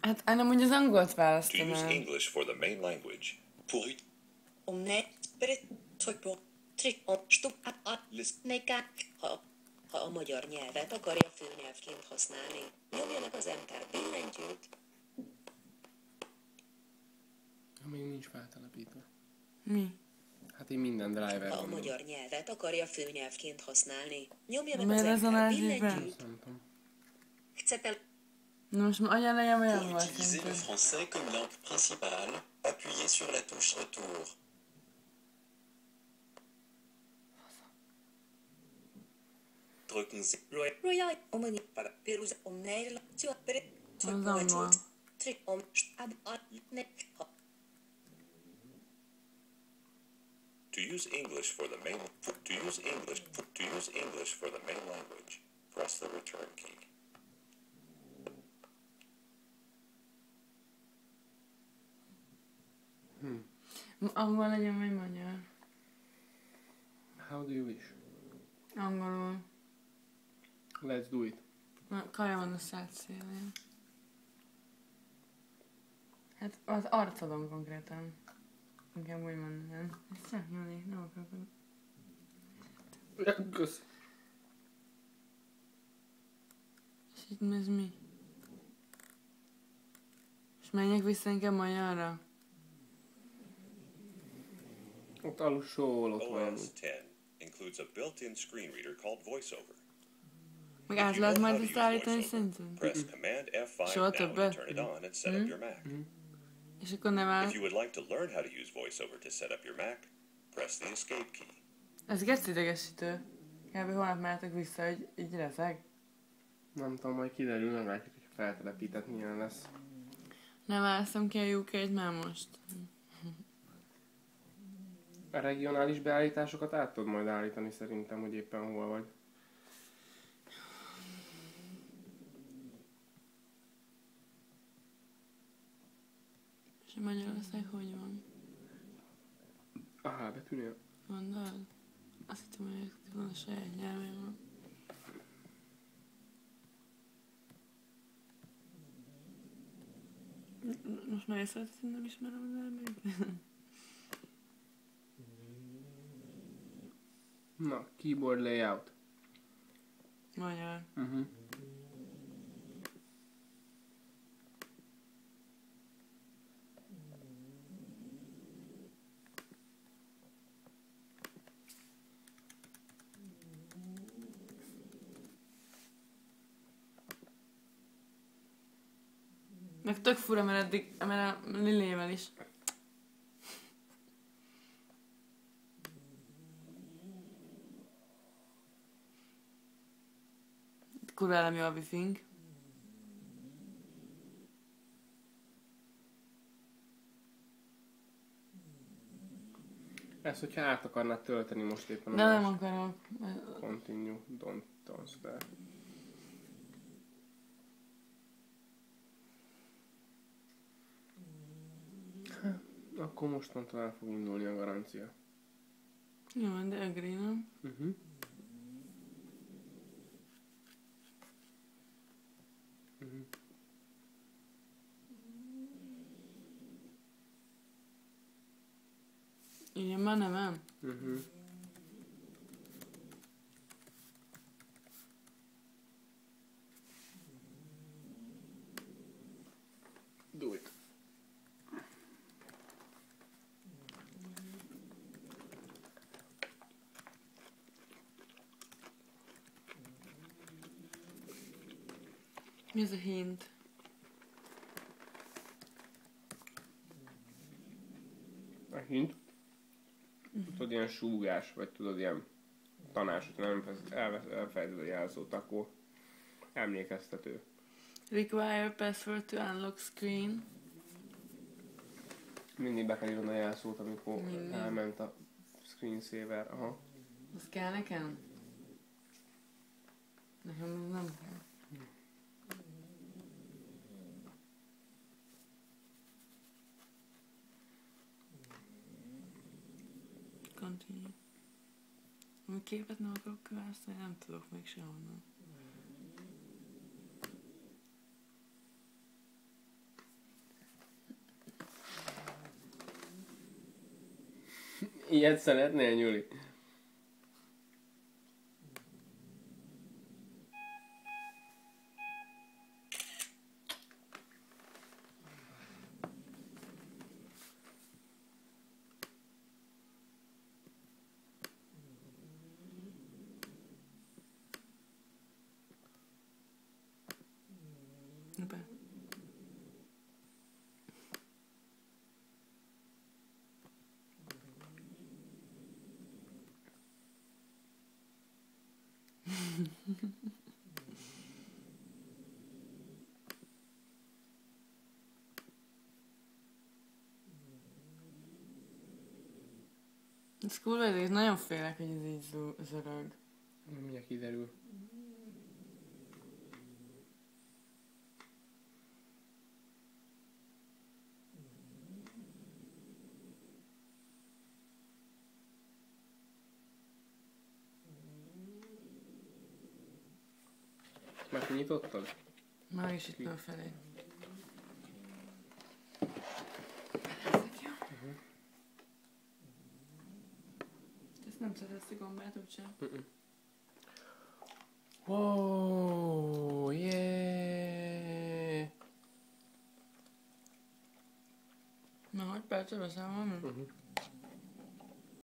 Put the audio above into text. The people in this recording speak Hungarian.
Hát nem úgy az angolt To választanám. use English for the main language. Pour Ha a magyar nyelvet akarja főnyelvként használni, nyomja meg az Enter billentyűt. Még nincs feltelepítve. Mi? Hát én minden driver Ha a gondolom. magyar nyelvet akarja főnyelvként használni, nyomja meg Miért az ezen Enter az évben? billentyűt. Nem tudom. Na most agyan legyen olyan Pour volt utiliser le szerinted. français comme langue principale, appuyez sur la touche Retour. Drücken Sie Az angol. To use English for the main language, press the return key. Angol legyen vagy magyar? How do you wish? Angolul. Let's do it. Na, kaja van a szád szélén. Hát az arcodon konkrétan. Inkább úgy mondanám. Ez csak Jani, nem akarok. Kösz. És itt ez mi? És menjek vissza inkább magyarra? Ott alsó ott van. OS 10 includes a built-in screen reader called VoiceOver. Meg If át you lehet know how majd to ezt use állítani VoiceOver, szerintem? press Command F5 Soha now to többet? turn it on and set up your Mac. És akkor nem áll... If you would like to learn how to use VoiceOver to set up your Mac, press the Escape key. Ez geci idegesítő. Kb. Holnap mehetek vissza, hogy így leszek. Nem tudom, majd kiderül, meglátjuk, hogy feltelepített milyen lesz. Nem választom ki a UK-t már most. A regionális beállításokat át tudod majd állítani szerintem, hogy éppen hol vagy. És a Magyarország hogy van? A H betűnél. Mondod? Azt hittem, hogy van a saját nyelvén van. Most már észrevetted, hogy nem ismerem az elmét? Na, keyboard layout. Magyar. Meg tök fura, mert a Lilével is. Kurva nem jó a wifink. Ezt, hogyha át akarnád tölteni most éppen a De nem másik. akarok. Continue, don't transfer. Akkor mostantól el fog indulni a garancia. Jó, de agree, nem? Igen, már nem. Do it. Mi ez a hint? A hint? Tudod, ilyen súgás, vagy tudod, ilyen tanás, hogyha nem elfelejted a jelszót, akkor emlékeztető. Require password to unlock screen. Mindig be kell írni a jelszót, amikor Mindig. elment a screensaver. Aha. Az kell nekem? Nekem ez nem kell. Continue. Ami képet nem akarok kiválasztani, nem tudok még sehonnan. Ilyet szeretnél, Nyuli? Hoppá. Ez kurva, ez nagyon félek, hogy ez így zörög. Mindjárt kiderül. Már kinyitottad? Már is itt felé. Ezt nem szeretsz a gombát, úgysem. Wow, yeah! Na, hogy percre beszámolom?